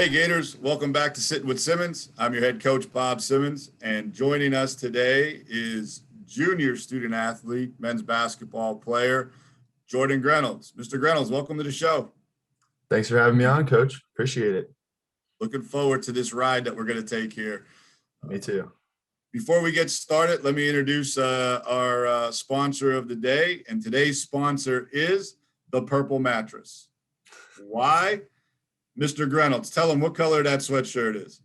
Hey Gators, welcome back to Sittin with Simmons. I'm your head coach, Bob Simmons, and joining us today is junior student athlete, men's basketball player, Jordan Greynolds. Mr. Greynolds, welcome to the show. Thanks for having me on, Coach. Appreciate it. Looking forward to this ride that we're going to take here. Me too. Before we get started, let me introduce our sponsor of the day, and today's sponsor is the Purple Mattress. Why? Mr. Greynolds, tell him what color that sweatshirt is.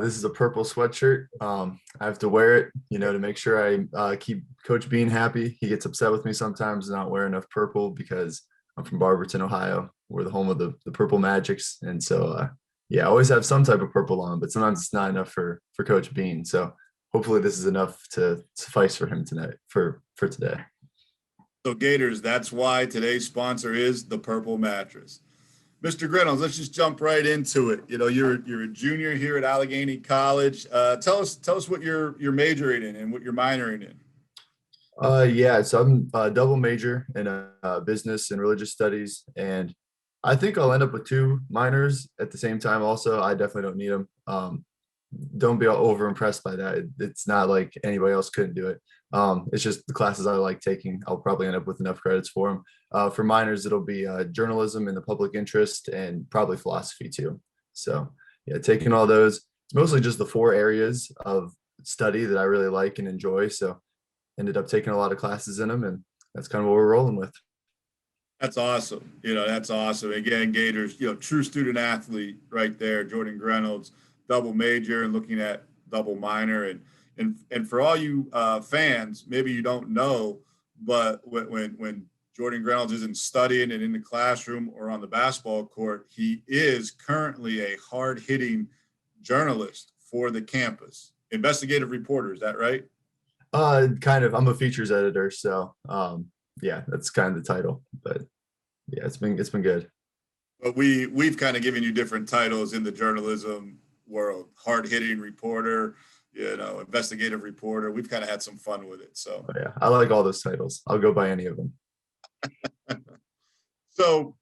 This is a purple sweatshirt. I have to wear it, to make sure I keep Coach Bean happy. He gets upset with me sometimes not wearing enough purple because I'm from Barberton, Ohio. We're the home of the Purple Magics. And so, I always have some type of purple on, but sometimes it's not enough for Coach Bean. So hopefully this is enough to suffice for him tonight, for today. So Gators, that's why today's sponsor is the Purple Mattress. Mr. Greynolds, let's just jump right into it. You're a junior here at Allegheny College. Tell us what you're majoring in and what you're minoring in. So I'm a double major in business and religious studies, and I think I'll end up with two minors at the same time. Also, I definitely don't need them. Don't be over impressed by that. It's not like anybody else couldn't do it. It's just the classes I like taking. I'll probably end up with enough credits for them. For minors, it'll be journalism and the public interest and probably philosophy too. So taking all those, it's mostly just the four areas of study that I really like and enjoy. So ended up taking a lot of classes in them, and that's kind of what we're rolling with. That's awesome. That's awesome. Again, Gators, true student athlete right there, Jordan Greynolds, double major and looking at double minor. And for all you fans, maybe you don't know, but when Jordan Greynolds isn't studying and in the classroom or on the basketball court, he is currently a hard-hitting journalist for the campus. Investigative reporter, is that right? Kind of. I'm a features editor, so that's kind of the title. But yeah, it's been good. But we've kind of given you different titles in the journalism world: hard-hitting reporter, investigative reporter. We've kind of had some fun with it. So I like all those titles. I'll go by any of them. So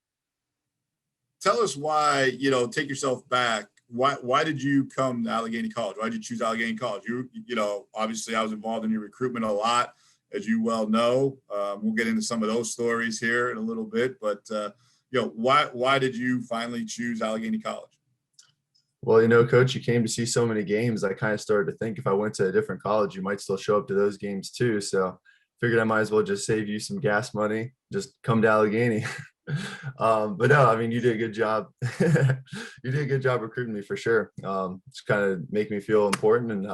tell us why, take yourself back. Why did you come to Allegheny College? Why did you choose Allegheny College? Obviously I was involved in your recruitment a lot, as you well know. We'll get into some of those stories here in a little bit, but why did you finally choose Allegheny College? Well, Coach, you came to see so many games. I kind of started to think if I went to a different college, you might still show up to those games too. So figured I might as well just save you some gas money. Just come to Allegheny. But no, I mean, you did a good job. You did a good job recruiting me for sure. It's kind of make me feel important and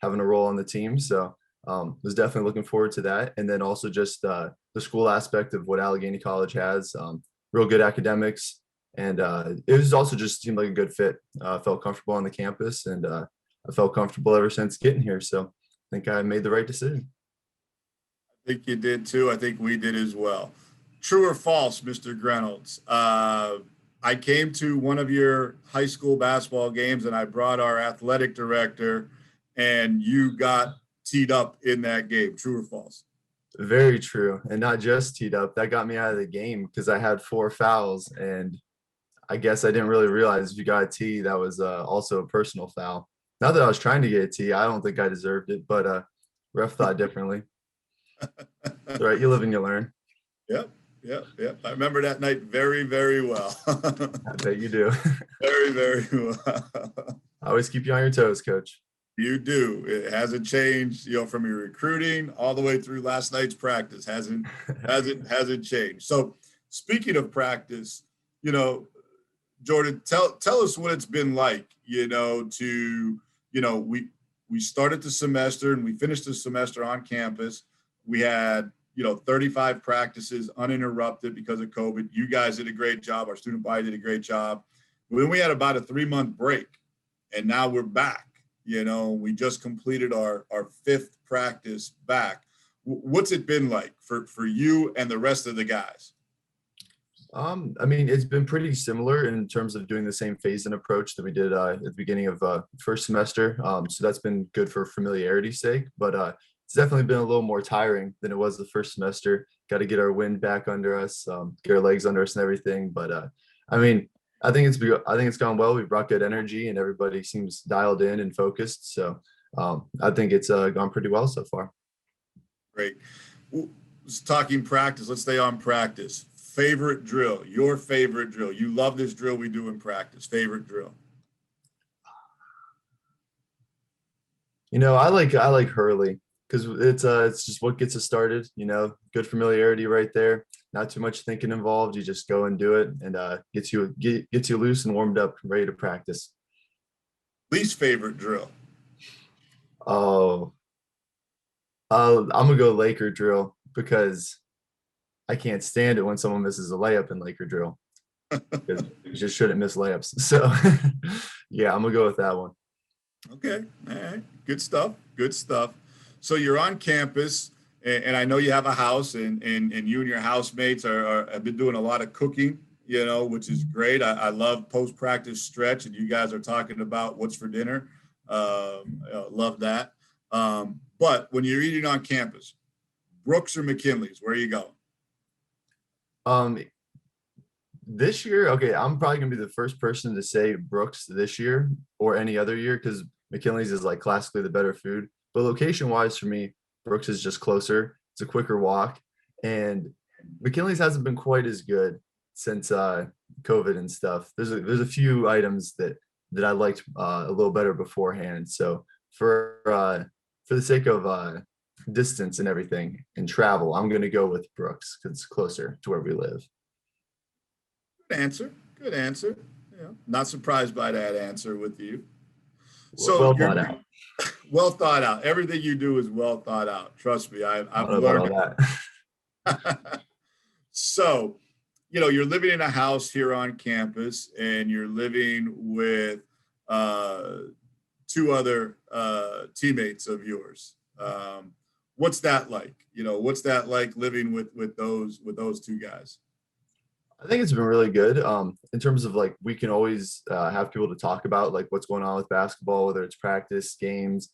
having a role on the team. So was definitely looking forward to that. And then also just the school aspect of what Allegheny College has, real good academics. And it was also just seemed like a good fit. Felt comfortable on the campus, and I felt comfortable ever since getting here. So I think I made the right decision. I think you did too. I think we did as well. True or false, Mr. Greynolds? I came to one of your high school basketball games and I brought our athletic director, and you got teed up in that game. True or false? Very true. And not just teed up. That got me out of the game because I had 4 fouls, and I guess I didn't really realize if you got a tee, that was also a personal foul. Not that I was trying to get a tee. I don't think I deserved it, but ref thought differently. It's all right. You live and you learn. Yep. I remember that night very, very well. I bet you do. Very, very well. I always keep you on your toes, Coach. You do. It hasn't changed, from your recruiting all the way through last night's practice. Hasn't changed. So speaking of practice, Jordan, tell us what it's been like, we started the semester and we finished the semester on campus. We had 35 practices uninterrupted because of COVID. You guys did a great job. Our student body did a great job. Then we had about a 3-month break, and now we're back. We just completed our 5th practice back. What's it been like for you and the rest of the guys? I mean, it's been pretty similar in terms of doing the same phase and approach that we did at the beginning of first semester. So that's been good for familiarity's sake, but it's definitely been a little more tiring than it was the first semester. Got to get our wind back under us, get our legs under us and everything. But I mean, I think it's gone well. We've brought good energy and everybody seems dialed in and focused. So I think it's gone pretty well so far. Great. Talking practice, let's stay on practice. Favorite drill, your favorite drill. You love this drill we do in practice. Favorite drill. I like Hurley because it's just what gets us started. Good familiarity right there. Not too much thinking involved. You just go and do it, and gets you loose and warmed up, ready to practice. Least favorite drill. Oh, I'm gonna go Laker drill because I can't stand it when someone misses a layup in Laker drill because you just shouldn't miss layups. So yeah, I'm gonna go with that one. Okay. All right. Good stuff. Good stuff. So you're on campus, and I know you have a house, and you and your housemates have been doing a lot of cooking, which is great. I love post practice stretch, and you guys are talking about what's for dinner. Love that. But when you're eating on campus, Brooks or McKinley's, where are you going? Um, this year, okay, I'm probably gonna be the first person to say Brooks this year or any other year because McKinley's is like classically the better food. But location wise for me, Brooks is just closer. It's a quicker walk. And McKinley's hasn't been quite as good since COVID and stuff. There's a few items that I liked a little better beforehand. So for the sake of distance and everything and travel, I'm gonna go with Brooks because it's closer to where we live. Good answer. Good answer. Yeah. Not surprised by that answer with you. So Well you're thought out. well thought out. Everything you do is well thought out. Trust me, I I've don't know about learned. all It. So, you're living in a house here on campus, and you're living with uh, two other teammates of yours. What's that like? What's that like living with those two guys? I think it's been really good. In terms of like we can always have people to talk about like what's going on with basketball, whether it's practice, games.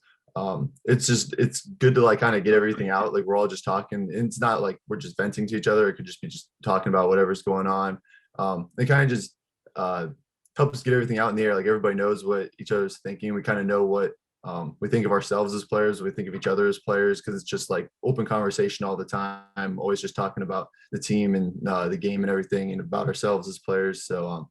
It's good to like kind of get everything out. Like we're all just talking. And it's not like we're just venting to each other. It could just be just talking about whatever's going on. It kind of just helps get everything out in the air. Like everybody knows what each other's thinking. We kind of know what we think of ourselves as players. We think of each other as players because it's just like open conversation all the time. Always just talking about the team and the game and everything, and about ourselves as players. So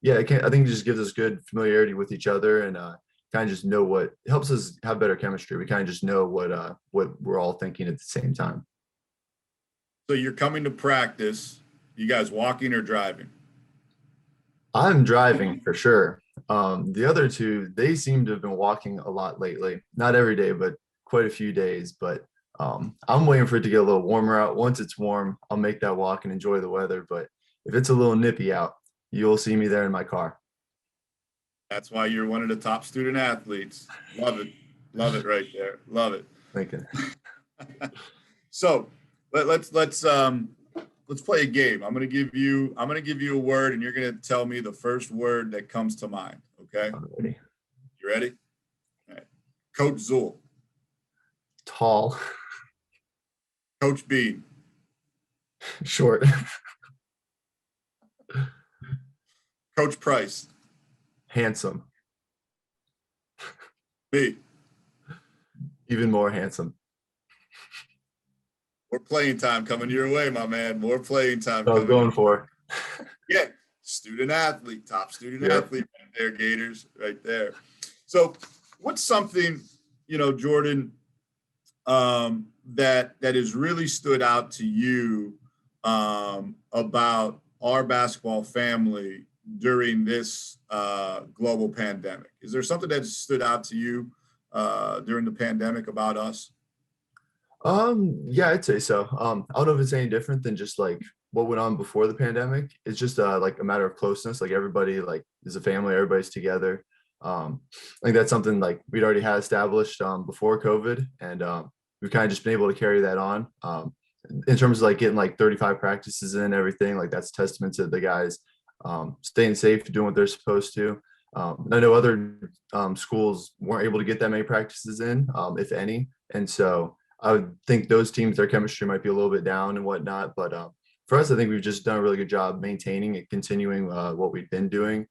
yeah, I think it just gives us good familiarity with each other and kind of just know what it helps us have better chemistry. We kind of just know what we're all thinking at the same time. So you're coming to practice. You guys walking or driving? I'm driving for sure. The other two, they seem to have been walking a lot lately. Not every day, but quite a few days. But I'm waiting for it to get a little warmer out. Once it's warm, I'll make that walk and enjoy the weather. But if it's a little nippy out, you'll see me there in my car. That's why you're one of the top student athletes. Love it. Love it right there. Love it. Thank you. So let's play a game. I'm gonna give you a word, and you're gonna tell me the first word that comes to mind. Okay. Alrighty. You ready? All right. Coach Zool. Tall, Coach Bean. short, Coach Price. handsome, Me. even more handsome. More playing time coming your way, my man. More playing time. I was going for. Yeah, student athlete, top student Yep. athlete right there, Gators, right there. So, what's something Jordan, that has really stood out to you about our basketball family during this global pandemic? Is there something that stood out to you during the pandemic about us? Yeah, I'd say so. I don't know if it's any different than just like what went on before the pandemic. It's just like a matter of closeness. Like everybody like is a family, everybody's together. I think that's something like we'd already had established before COVID, and we've kind of just been able to carry that on. In terms of like getting like 35 practices in and everything, like that's testament to the guys staying safe, doing what they're supposed to. I know other schools weren't able to get that many practices in, if any, and so I would think those teams, their chemistry might be a little bit down and whatnot. But for us, I think we've just done a really good job maintaining and continuing what we've been doing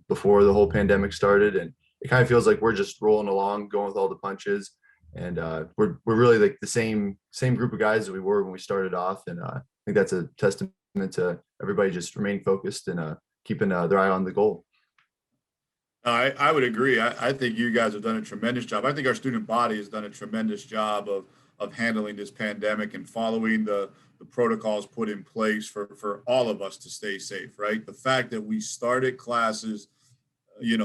before the whole pandemic started. And it kind of feels like we're just rolling along, going with all the punches. And we're really like the same group of guys that we were when we started off. And I think that's a testament to everybody just remaining focused and keeping their eye on the goal. I would agree. I think you guys have done a tremendous job. I think our student body has done a tremendous job of handling this pandemic and following the protocols put in place for all of us to stay safe, right? The fact that we started classes,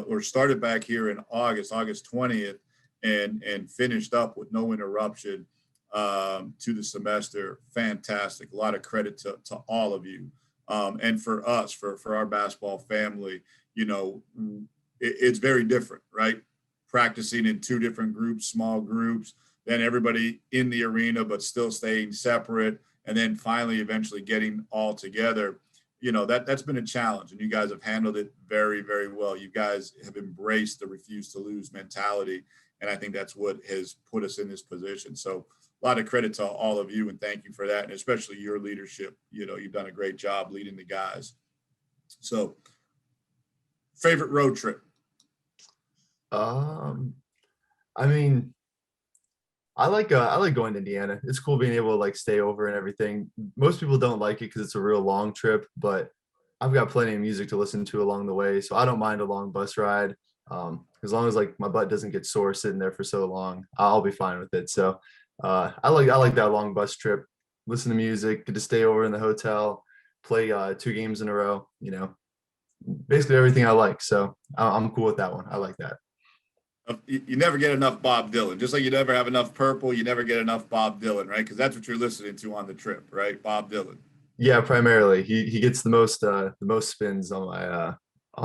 or started back here in August 20th, and finished up with no interruption to the semester, fantastic. A lot of credit to all of you. And for us, for our basketball family, it's very different, right? Practicing in two different groups, small groups, then everybody in the arena, but still staying separate. And then finally, eventually getting all together, that's been a challenge, and you guys have handled it very, very well. You guys have embraced the refuse to lose mentality. And I think that's what has put us in this position. So a lot of credit to all of you, and thank you for that. And especially your leadership. You've done a great job leading the guys. So favorite road trip? I mean, I like going to Indiana. It's cool being able to like stay over and everything. Most people don't like it because it's a real long trip, but I've got plenty of music to listen to along the way, so I don't mind a long bus ride. As long as like my butt doesn't get sore sitting there for so long, I'll be fine with it. So I like that long bus trip. Listen to music, get to stay over in the hotel, play 2 games in a row. Basically everything I like. So I'm cool with that one. I like that. You never get enough Bob Dylan, just like you never have enough Purple. You never get enough Bob Dylan, right? Because that's what you're listening to on the trip, right? Bob Dylan. Yeah, primarily he gets the most spins on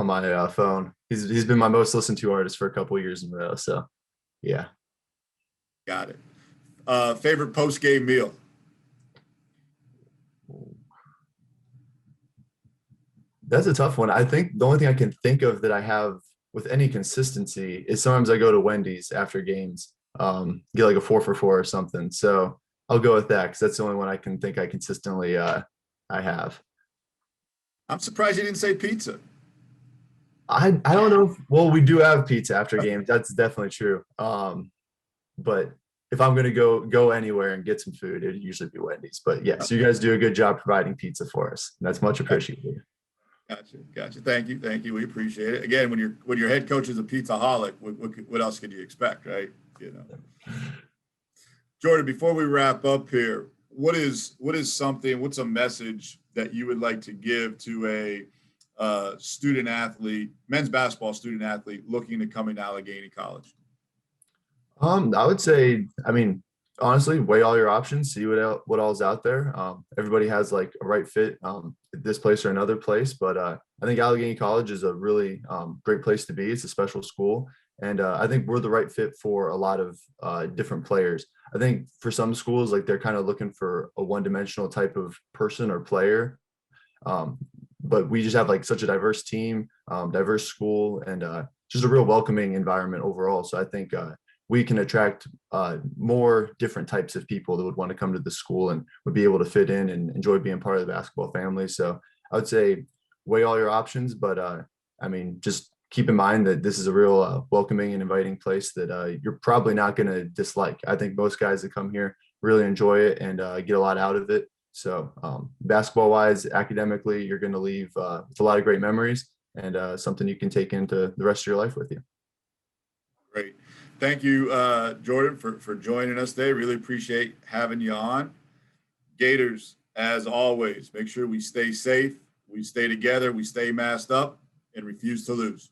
my phone. He's been my most listened to artist for a couple years in a row. So yeah. Got it. Favorite post game meal? That's a tough one. I think the only thing I can think of that I have with any consistency is sometimes I go to Wendy's after games, get like a 4 for $4 or something. So I'll go with that because that's the only one I can think I consistently I have. I'm surprised you didn't say pizza. I don't know. Well, we do have pizza after games. That's definitely true. But if I'm gonna go anywhere and get some food, it'd usually be Wendy's. But yes, you guys do a good job providing pizza for us. That's much appreciated. Gotcha. Thank you. We appreciate it. Again, when your head coach is a pizza-holic, what else could you expect, right? Jordan, before we wrap up here, what's a message that you would like to give to a student athlete, men's basketball student athlete looking to come into Allegheny College? I would say, honestly, weigh all your options, see what all's out there. Everybody has like a right fit, this place or another place, but I think Allegheny College is a really great place to be. It's a special school, and I think we're the right fit for a lot of different players. I think for some schools, like they're kind of looking for a one-dimensional type of person or player, but we just have like such a diverse team, diverse school, and just a real welcoming environment overall. So I think we can attract more different types of people that would want to come to the school and would be able to fit in and enjoy being part of the basketball family. So I would say weigh all your options, but just keep in mind that this is a real welcoming and inviting place that you're probably not going to dislike. I think most guys that come here really enjoy it and get a lot out of it. So basketball wise, academically, you're going to leave with a lot of great memories and something you can take into the rest of your life with you. Great. Thank you, Jordan, for joining us today. Really appreciate having you on. Gators, as always, make sure we stay safe, we stay together, we stay masked up, and refuse to lose.